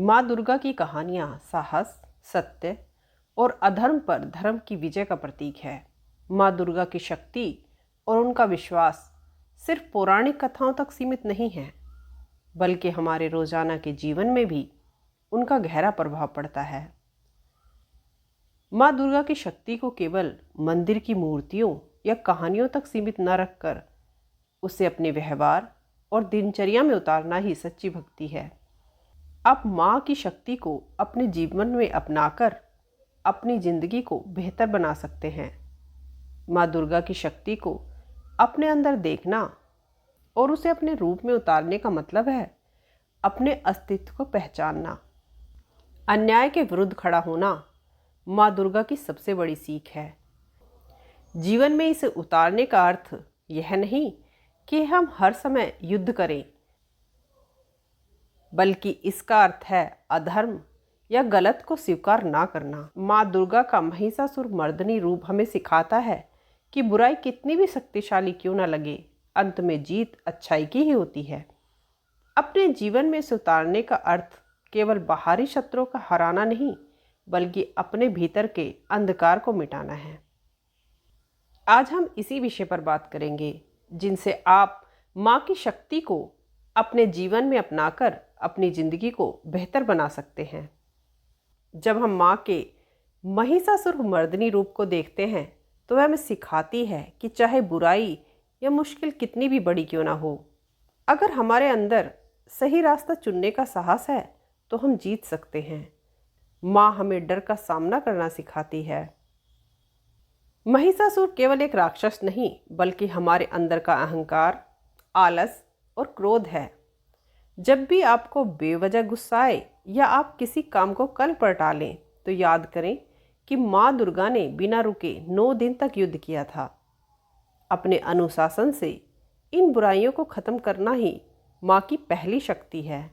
माँ दुर्गा की कहानियाँ साहस, सत्य और अधर्म पर धर्म की विजय का प्रतीक है। माँ दुर्गा की शक्ति और उनका विश्वास सिर्फ पौराणिक कथाओं तक सीमित नहीं है, बल्कि हमारे रोजाना के जीवन में भी उनका गहरा प्रभाव पड़ता है। माँ दुर्गा की शक्ति को केवल मंदिर की मूर्तियों या कहानियों तक सीमित न रखकर उसे अपने व्यवहार और दिनचर्या में उतारना ही सच्ची भक्ति है। आप माँ की शक्ति को अपने जीवन में अपनाकर अपनी जिंदगी को बेहतर बना सकते हैं। माँ दुर्गा की शक्ति को अपने अंदर देखना और उसे अपने रूप में उतारने का मतलब है अपने अस्तित्व को पहचानना। अन्याय के विरुद्ध खड़ा होना माँ दुर्गा की सबसे बड़ी सीख है। जीवन में इसे उतारने का अर्थ यह नहीं कि हम हर समय युद्ध करें, बल्कि इसका अर्थ है अधर्म या गलत को स्वीकार ना करना। माँ दुर्गा का महिषासुर मर्दनी रूप हमें सिखाता है कि बुराई कितनी भी शक्तिशाली क्यों ना लगे, अंत में जीत अच्छाई की ही होती है। अपने जीवन में इसे उतारने का अर्थ केवल बाहरी शत्रुओं का हराना नहीं, बल्कि अपने भीतर के अंधकार को मिटाना है। आज हम इसी विषय पर बात करेंगे, जिनसे आप माँ की शक्ति को अपने जीवन में अपनाकर अपनी जिंदगी को बेहतर बना सकते हैं। जब हम माँ के महिषासुर मर्दनी रूप को देखते हैं तो वह हमें सिखाती है कि चाहे बुराई या मुश्किल कितनी भी बड़ी क्यों ना हो, अगर हमारे अंदर सही रास्ता चुनने का साहस है तो हम जीत सकते हैं। माँ हमें डर का सामना करना सिखाती है। महिषासुर केवल एक राक्षस नहीं, बल्कि हमारे अंदर का अहंकार, आलस और क्रोध है। जब भी आपको बेवजह गुस्सा आए या आप किसी काम को कल पर टालें, तो याद करें कि माँ दुर्गा ने बिना रुके 9 दिन तक युद्ध किया था। अपने अनुशासन से इन बुराइयों को खत्म करना ही माँ की पहली शक्ति है।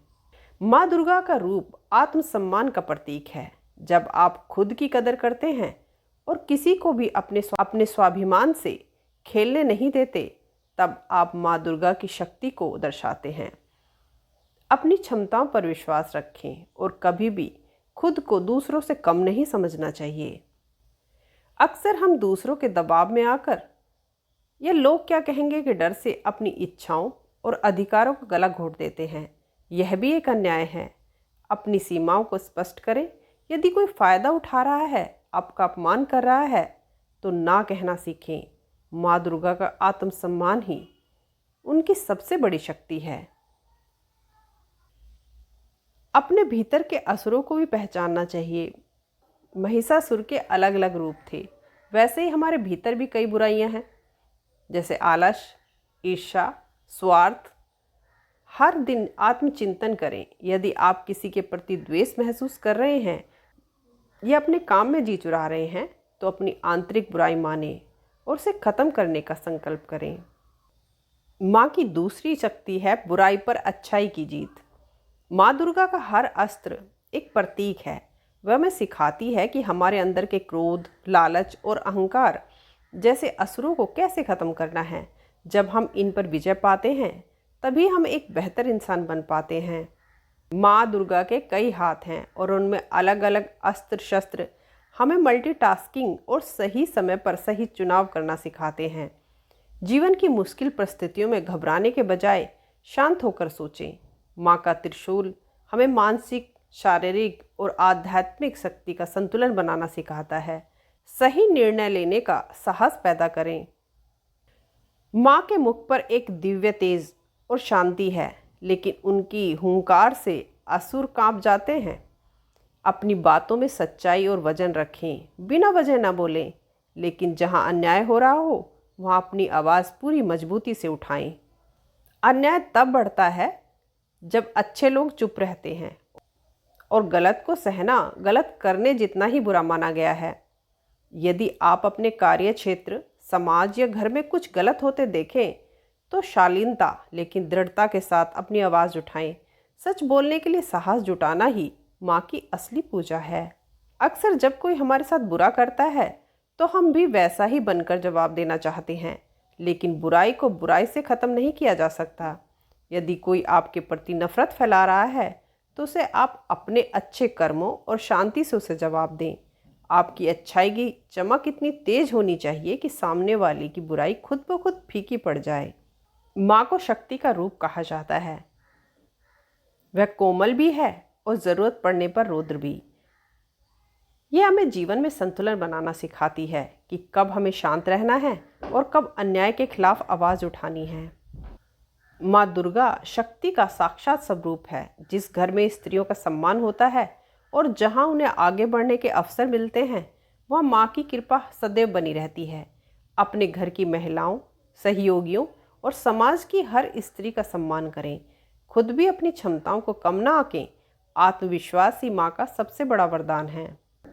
माँ दुर्गा का रूप आत्मसम्मान का प्रतीक है। जब आप खुद की कदर करते हैं और किसी को भी अपने स्वाभिमान से खेलने नहीं देते, तब आप माँ दुर्गा की शक्ति को दर्शाते हैं। अपनी क्षमताओं पर विश्वास रखें और कभी भी खुद को दूसरों से कम नहीं समझना चाहिए। अक्सर हम दूसरों के दबाव में आकर या लोग क्या कहेंगे के डर से अपनी इच्छाओं और अधिकारों को गला घोंट देते हैं। यह भी एक अन्याय है। अपनी सीमाओं को स्पष्ट करें। यदि कोई फ़ायदा उठा रहा है, आपका अपमान कर रहा है, तो ना कहना सीखें। माँ दुर्गा का आत्मसम्मान ही उनकी सबसे बड़ी शक्ति है। अपने भीतर के असुरों को भी पहचानना चाहिए। महिषासुर के अलग अलग रूप थे, वैसे ही हमारे भीतर भी कई बुराइयां हैं, जैसे आलस, ईर्ष्या, स्वार्थ। हर दिन आत्मचिंतन करें। यदि आप किसी के प्रति द्वेष महसूस कर रहे हैं या अपने काम में जी चुरा रहे हैं, तो अपनी आंतरिक बुराई माने और उसे खत्म करने का संकल्प करें। माँ की दूसरी शक्ति है बुराई पर अच्छाई की जीत। माँ दुर्गा का हर अस्त्र एक प्रतीक है। वह हमें सिखाती है कि हमारे अंदर के क्रोध, लालच और अहंकार जैसे असुरों को कैसे खत्म करना है। जब हम इन पर विजय पाते हैं, तभी हम एक बेहतर इंसान बन पाते हैं। माँ दुर्गा के कई हाथ हैं और उनमें अलग अलग अस्त्र शस्त्र हमें मल्टीटास्किंग और सही समय पर सही चुनाव करना सिखाते हैं। जीवन की मुश्किल परिस्थितियों में घबराने के बजाय शांत होकर सोचें। माँ का त्रिशूल हमें मानसिक, शारीरिक और आध्यात्मिक शक्ति का संतुलन बनाना सिखाता है। सही निर्णय लेने का साहस पैदा करें। माँ के मुख पर एक दिव्य तेज और शांति है, लेकिन उनकी हुंकार से असुर कांप जाते हैं। अपनी बातों में सच्चाई और वजन रखें। बिना वजह न बोलें, लेकिन जहाँ अन्याय हो रहा हो वहाँ अपनी आवाज़ पूरी मजबूती से उठाएं। अन्याय तब बढ़ता है जब अच्छे लोग चुप रहते हैं और गलत को सहना गलत करने जितना ही बुरा माना गया है। यदि आप अपने कार्य क्षेत्र, समाज या घर में कुछ गलत होते देखें, तो शालीनता लेकिन दृढ़ता के साथ अपनी आवाज़ उठाएं। सच बोलने के लिए साहस जुटाना ही माँ की असली पूजा है। अक्सर जब कोई हमारे साथ बुरा करता है, तो हम भी वैसा ही बनकर जवाब देना चाहते हैं, लेकिन बुराई को बुराई से ख़त्म नहीं किया जा सकता। यदि कोई आपके प्रति नफरत फैला रहा है, तो उसे आप अपने अच्छे कर्मों और शांति से उसे जवाब दें। आपकी अच्छाई की चमक इतनी तेज होनी चाहिए कि सामने वाले की बुराई खुद ब खुद फीकी पड़ जाए। माँ को शक्ति का रूप कहा जाता है। वह कोमल भी है और ज़रूरत पड़ने पर रौद्र भी। यह हमें जीवन में संतुलन बनाना सिखाती है कि कब हमें शांत रहना है और कब अन्याय के खिलाफ आवाज़ उठानी है। माँ दुर्गा शक्ति का साक्षात स्वरूप है। जिस घर में स्त्रियों का सम्मान होता है और जहाँ उन्हें आगे बढ़ने के अवसर मिलते हैं, वह माँ की कृपा सदैव बनी रहती है। अपने घर की महिलाओं, सहयोगियों और समाज की हर स्त्री का सम्मान करें। खुद भी अपनी क्षमताओं को कम ना आंकें। आत्मविश्वास ही माँ का सबसे बड़ा वरदान है।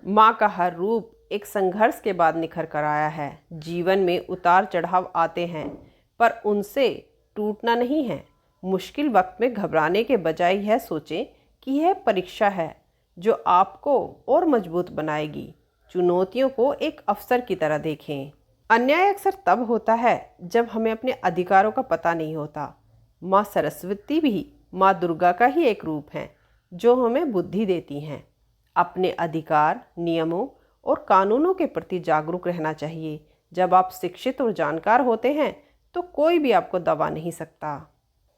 माँ का हर रूप एक संघर्ष के बाद निखर कर आया है। जीवन में उतार चढ़ाव आते हैं, पर उनसे टूटना नहीं है। मुश्किल वक्त में घबराने के बजाय यह सोचें कि यह परीक्षा है जो आपको और मजबूत बनाएगी। चुनौतियों को एक अवसर की तरह देखें। अन्याय अक्सर तब होता है जब हमें अपने अधिकारों का पता नहीं होता। माँ सरस्वती भी माँ दुर्गा का ही एक रूप है जो हमें बुद्धि देती हैं। अपने अधिकार, नियमों और कानूनों के प्रति जागरूक रहना चाहिए। जब आप शिक्षित और जानकार होते हैं तो कोई भी आपको दबा नहीं सकता।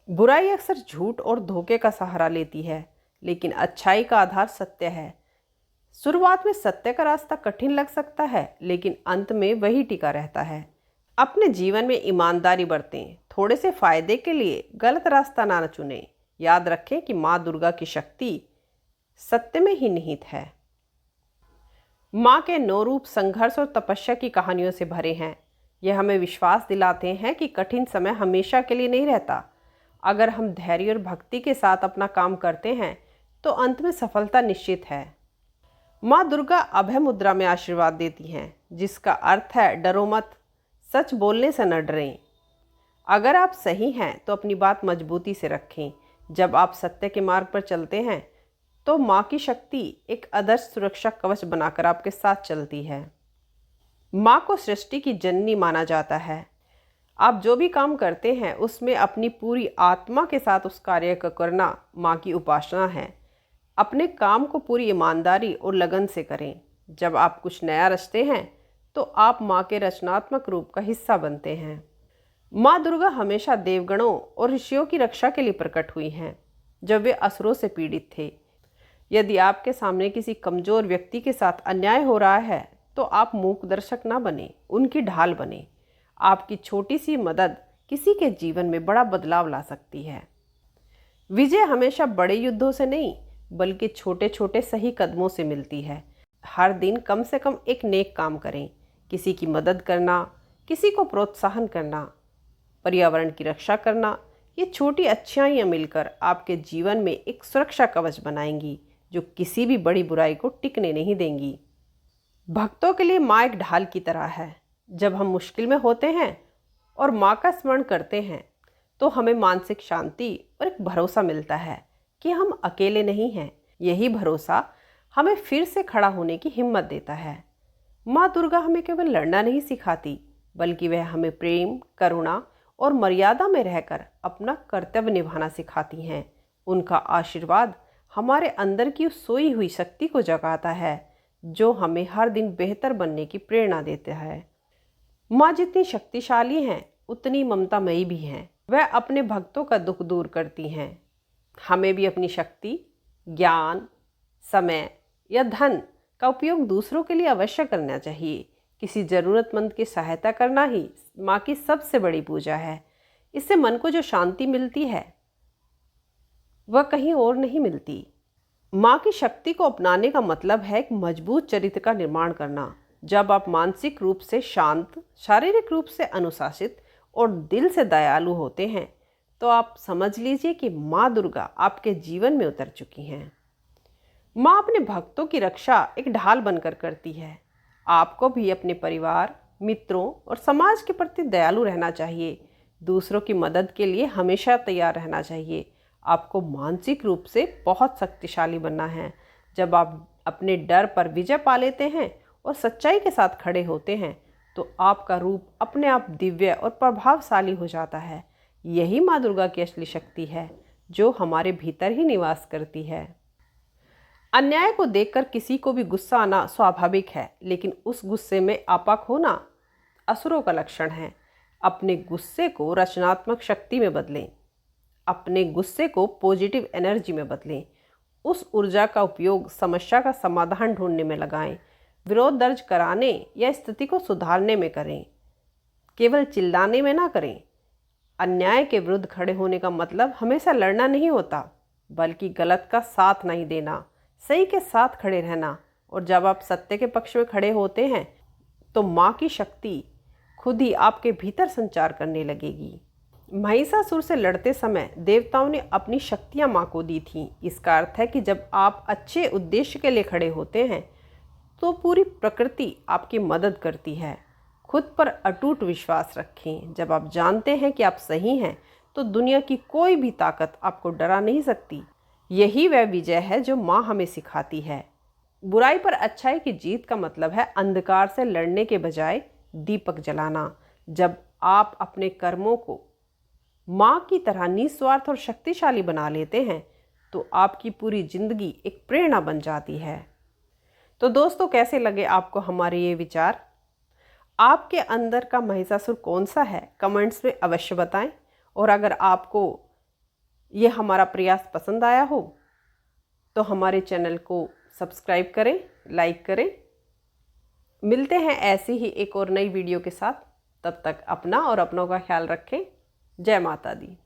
बुराई अक्सर झूठ और धोखे का सहारा लेती है, लेकिन अच्छाई का आधार सत्य है। शुरुआत में सत्य का रास्ता कठिन लग सकता है, लेकिन अंत में वही टिका रहता है। अपने जीवन में ईमानदारी बरतें। थोड़े से फायदे के लिए गलत रास्ता ना चुनें। याद रखें कि माँ दुर्गा की शक्ति सत्य में ही निहित है। माँ के 9 रूप संघर्ष और तपस्या की कहानियों से भरे हैं। यह हमें विश्वास दिलाते हैं कि कठिन समय हमेशा के लिए नहीं रहता। अगर हम धैर्य और भक्ति के साथ अपना काम करते हैं तो अंत में सफलता निश्चित है। माँ दुर्गा अभय मुद्रा में आशीर्वाद देती हैं, जिसका अर्थ है डरो मत, सच बोलने से न डरें। अगर आप सही हैं तो अपनी बात मजबूती से रखें। जब आप सत्य के मार्ग पर चलते हैं तो माँ की शक्ति एक आदर्श सुरक्षा कवच बनाकर आपके साथ चलती है। माँ को सृष्टि की जननी माना जाता है। आप जो भी काम करते हैं उसमें अपनी पूरी आत्मा के साथ उस कार्य को करना माँ की उपासना है। अपने काम को पूरी ईमानदारी और लगन से करें। जब आप कुछ नया रचते हैं तो आप माँ के रचनात्मक रूप का हिस्सा बनते हैं। माँ दुर्गा हमेशा देवगणों और ऋषियों की रक्षा के लिए प्रकट हुई हैं जब वे असुरों से पीड़ित थे। यदि आपके सामने किसी कमज़ोर व्यक्ति के साथ अन्याय हो रहा है तो आप मूक दर्शक ना बने, उनकी ढाल बने। आपकी छोटी सी मदद किसी के जीवन में बड़ा बदलाव ला सकती है। विजय हमेशा बड़े युद्धों से नहीं, बल्कि छोटे छोटे सही कदमों से मिलती है। हर दिन कम से कम एक नेक काम करें। किसी की मदद करना, किसी को प्रोत्साहन करना, पर्यावरण की रक्षा करना, ये छोटी अच्छाइयाँ मिलकर आपके जीवन में एक सुरक्षा कवच बनाएंगी जो किसी भी बड़ी बुराई को टिकने नहीं देंगी। भक्तों के लिए माँ एक ढाल की तरह है। जब हम मुश्किल में होते हैं और माँ का स्मरण करते हैं तो हमें मानसिक शांति और एक भरोसा मिलता है कि हम अकेले नहीं हैं। यही भरोसा हमें फिर से खड़ा होने की हिम्मत देता है। माँ दुर्गा हमें केवल लड़ना नहीं सिखाती, बल्कि वह हमें प्रेम, करुणा और मर्यादा में रहकर अपना कर्तव्य निभाना सिखाती हैं। उनका आशीर्वाद हमारे अंदर की उस सोई हुई शक्ति को जगाता है जो हमें हर दिन बेहतर बनने की प्रेरणा देता है। माँ जितनी शक्तिशाली हैं उतनी ममतामयी भी हैं। वह अपने भक्तों का दुख दूर करती हैं। हमें भी अपनी शक्ति, ज्ञान, समय या धन का उपयोग दूसरों के लिए अवश्य करना चाहिए। किसी ज़रूरतमंद की सहायता करना ही माँ की सबसे बड़ी पूजा है। इससे मन को जो शांति मिलती है वह कहीं और नहीं मिलती। माँ की शक्ति को अपनाने का मतलब है एक मजबूत चरित्र का निर्माण करना। जब आप मानसिक रूप से शांत, शारीरिक रूप से अनुशासित और दिल से दयालु होते हैं तो आप समझ लीजिए कि माँ दुर्गा आपके जीवन में उतर चुकी हैं। माँ अपने भक्तों की रक्षा एक ढाल बनकर करती है। आपको भी अपने परिवार, मित्रों और समाज के प्रति दयालु रहना चाहिए। दूसरों की मदद के लिए हमेशा तैयार रहना चाहिए। आपको मानसिक रूप से बहुत शक्तिशाली बनना है। जब आप अपने डर पर विजय पा लेते हैं और सच्चाई के साथ खड़े होते हैं तो आपका रूप अपने आप दिव्य और प्रभावशाली हो जाता है। यही माँ दुर्गा की असली शक्ति है। जो हमारे भीतर ही निवास करती है। अन्याय को देखकर किसी को भी गुस्सा आना स्वाभाविक है, लेकिन उस गुस्से में आपा खोना असुरों का लक्षण है। अपने गुस्से को रचनात्मक शक्ति में बदलें, अपने गुस्से को पॉजिटिव एनर्जी में बदलें। उस ऊर्जा का उपयोग समस्या का समाधान ढूंढने में लगाएं, विरोध दर्ज कराने या स्थिति को सुधारने में करें, केवल चिल्लाने में ना करें। अन्याय के विरुद्ध खड़े होने का मतलब हमेशा लड़ना नहीं होता, बल्कि गलत का साथ नहीं देना, सही के साथ खड़े रहना। और जब आप सत्य के पक्ष में खड़े होते हैं तो माँ की शक्ति खुद ही आपके भीतर संचार करने लगेगी। महिषासुर से लड़ते समय देवताओं ने अपनी शक्तियाँ माँ को दी थीं। इसका अर्थ है कि जब आप अच्छे उद्देश्य के लिए खड़े होते हैं तो पूरी प्रकृति आपकी मदद करती है। खुद पर अटूट विश्वास रखें। जब आप जानते हैं कि आप सही हैं तो दुनिया की कोई भी ताकत आपको डरा नहीं सकती। यही वह विजय है जो माँ हमें सिखाती है। बुराई पर अच्छाई की जीत का मतलब है अंधकार से लड़ने के बजाय दीपक जलाना। जब आप अपने कर्मों को माँ की तरह निस्वार्थ और शक्तिशाली बना लेते हैं तो आपकी पूरी जिंदगी एक प्रेरणा बन जाती है। तो दोस्तों, कैसे लगे आपको हमारे ये विचार? आपके अंदर का महिषासुर कौन सा है, कमेंट्स में अवश्य बताएं। और अगर आपको ये हमारा प्रयास पसंद आया हो तो हमारे चैनल को सब्सक्राइब करें, लाइक करें। मिलते हैं ऐसी ही एक और नई वीडियो के साथ। तब तक अपना और अपनों का ख्याल रखें। जय माता दी।